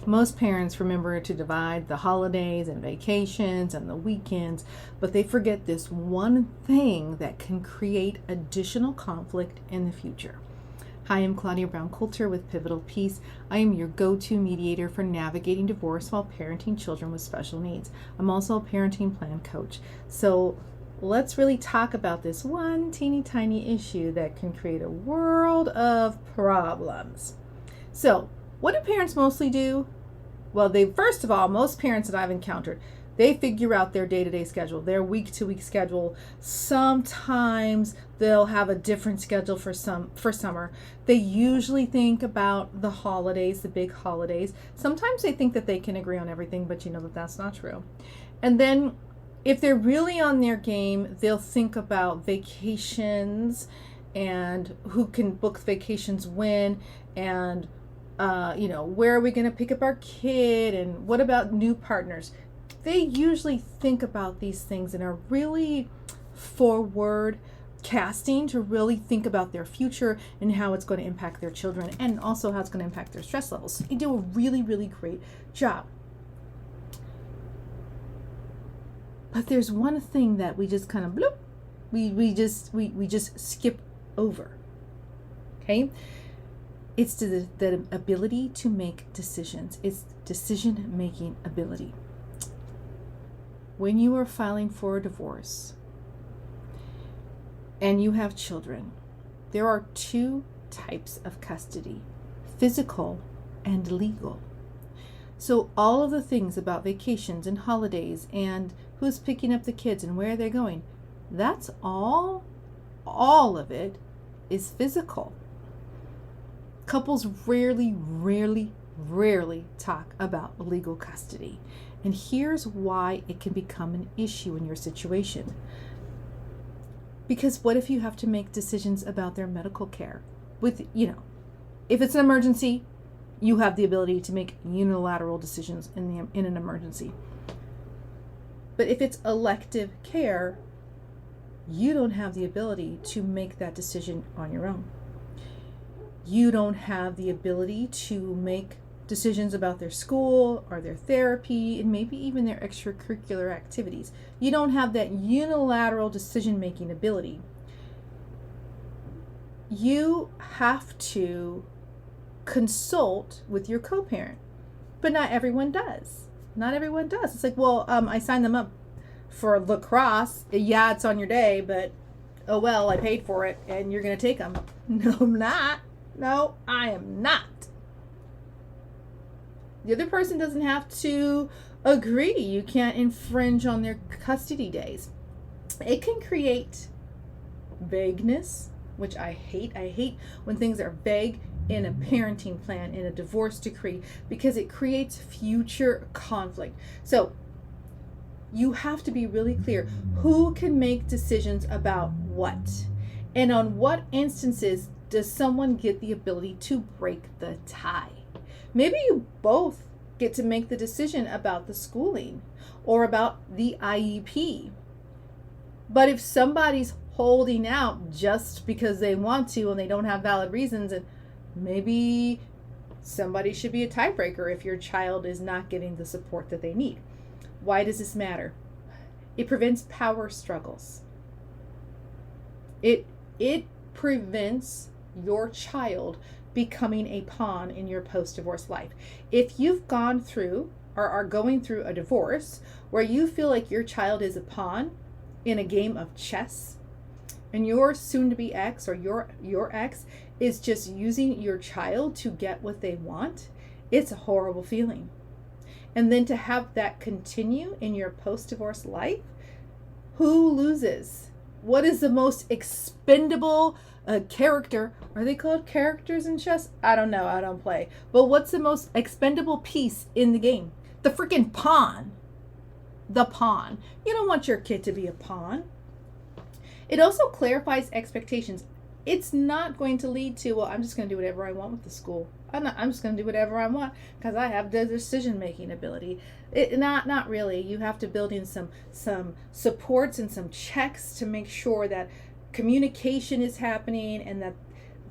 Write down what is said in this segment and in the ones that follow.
Most parents remember to divide the holidays and vacations and the weekends, but they forget this one thing that can create additional conflict in the future. Hi, I'm Claudia Brown Coulter with Pivotal Peace. I am your go-to mediator for navigating divorce while parenting children with special needs. I'm also a parenting plan coach. So let's really talk about this one teeny tiny issue that can create a world of problems. So what do parents mostly do? Well, first of all, most parents that I've encountered, they figure out their day-to-day schedule, their week-to-week schedule. Sometimes they'll have a different schedule for summer. They usually think about the holidays, the big holidays. Sometimes they think that they can agree on everything, but you know that that's not true. And then if they're really on their game, they'll think about vacations and who can book vacations when, and where are we going to pick up our kid, and what about new partners? They usually think about these things and are really forward casting to really think about their future and how it's going to impact their children and also how it's going to impact their stress levels. They do a really, really great job. But there's one thing that we just kind of bloop, we just skip over. Okay? It's the ability to make decisions. It's decision-making ability. When you are filing for a divorce and you have children, there are two types of custody: physical and legal. So all of the things about vacations and holidays and who's picking up the kids and where they're going, that's all of it is physical. Couples rarely talk about legal custody. And here's why it can become an issue in your situation. Because what if you have to make decisions about their medical care? If it's an emergency, you have the ability to make unilateral decisions in an emergency. But if it's elective care, you don't have the ability to make that decision on your own. You don't have the ability to make decisions about their school or their therapy and maybe even their extracurricular activities. You don't have that unilateral decision-making ability. You have to consult with your co-parent, but not everyone does. Not everyone does. It's like, well, I signed them up for lacrosse. Yeah, it's on your day, but oh well, I paid for it and you're going to take them. No, I'm not. No, I am not. The other person doesn't have to agree. You can't infringe on their custody days. It can create vagueness, which I hate. I hate when things are vague in a parenting plan, in a divorce decree, because it creates future conflict. So you have to be really clear who can make decisions about what, and on what instances does someone get the ability to break the tie. Maybe you both get to make the decision about the schooling or about the IEP. But if somebody's holding out just because they want to and they don't have valid reasons, and maybe somebody should be a tiebreaker if your child is not getting the support that they need. Why does this matter? It prevents power struggles. It prevents your child becoming a pawn in your post-divorce life. If you've gone through or are going through a divorce where you feel like your child is a pawn in a game of chess, and your soon-to-be ex or your ex is just using your child to get what they want, it's a horrible feeling. And then to have that continue in your post-divorce life, who loses? What is the most expendable character? Are they called characters in chess? I don't know. I don't play. But what's the most expendable piece in the game? The freaking pawn. The pawn. You don't want your kid to be a pawn. It also clarifies expectations. It's not going to lead to, well, I'm just going to do whatever I want with the school. I'm just going to do whatever I want because I have the decision-making ability. Not really. You have to build in some supports and some checks to make sure that communication is happening and that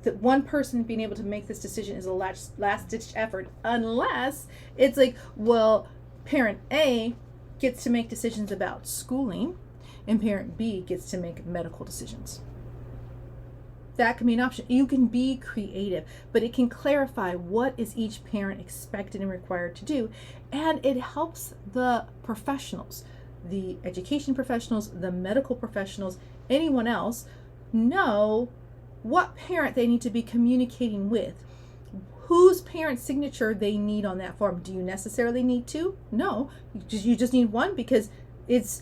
that one person being able to make this decision is a last ditch effort, unless it's like, well, parent A gets to make decisions about schooling and parent B gets to make medical decisions. That can be an option. You can be creative, but it can clarify what is each parent expected and required to do. And it helps the professionals, the education professionals, the medical professionals, anyone else know what parent they need to be communicating with, whose parent signature they need on that form. Do you necessarily need two? No, you just need one, because it's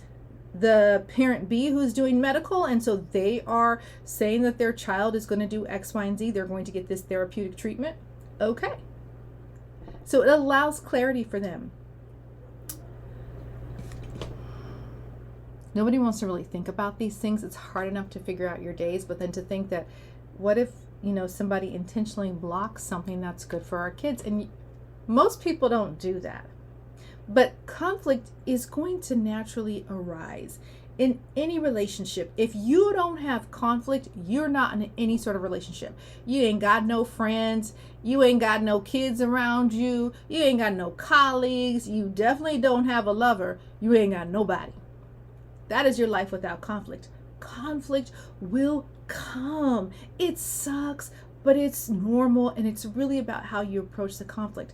the parent B who's doing medical, and so they are saying that their child is going to do X, Y, and Z. They're going to get this therapeutic treatment. Okay. So it allows clarity for them. Nobody wants to really think about these things. It's hard enough to figure out your days, but then to think that, what if, somebody intentionally blocks something that's good for our kids? And most people don't do that. But conflict is going to naturally arise in any relationship. If you don't have conflict, you're not in any sort of relationship. You ain't got no friends. You ain't got no kids around you. You ain't got no colleagues. You definitely don't have a lover. You ain't got nobody. That is your life without conflict. Conflict will come. It sucks, but it's normal, and it's really about how you approach the conflict.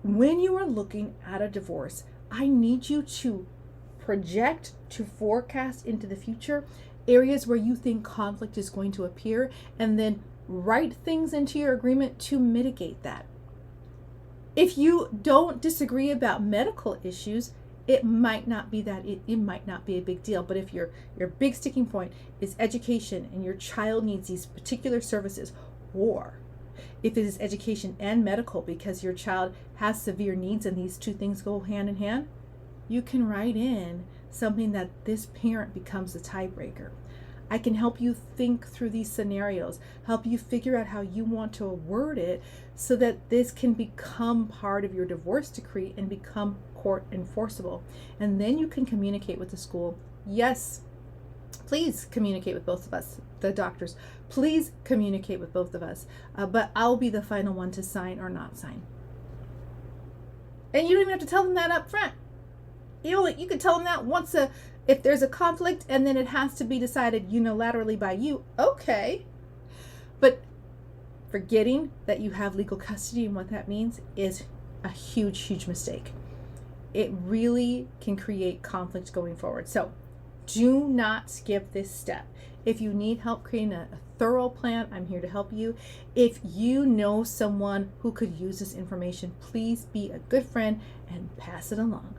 When you are looking at a divorce, I need you to project, to forecast into the future areas where you think conflict is going to appear, and then write things into your agreement to mitigate that. If you don't disagree about medical issues, it might not be it might not be a big deal. But if your big sticking point is education and your child needs these particular services, or if it is education and medical because your child has severe needs and these two things go hand in hand, you can write in something that this parent becomes the tiebreaker. I can help you think through these scenarios, help you figure out how you want to word it so that this can become part of your divorce decree and become court enforceable. And then you can communicate with the school. Yes, please communicate with both of us, the doctors. Please communicate with both of us. But I'll be the final one to sign or not sign. And you don't even have to tell them that up front. You can tell them that if there's a conflict and then it has to be decided unilaterally by you, okay. But forgetting that you have legal custody and what that means is a huge, huge mistake. It really can create conflict going forward. So do not skip this step. If you need help creating a thorough plan, I'm here to help you. If you know someone who could use this information, please be a good friend and pass it along.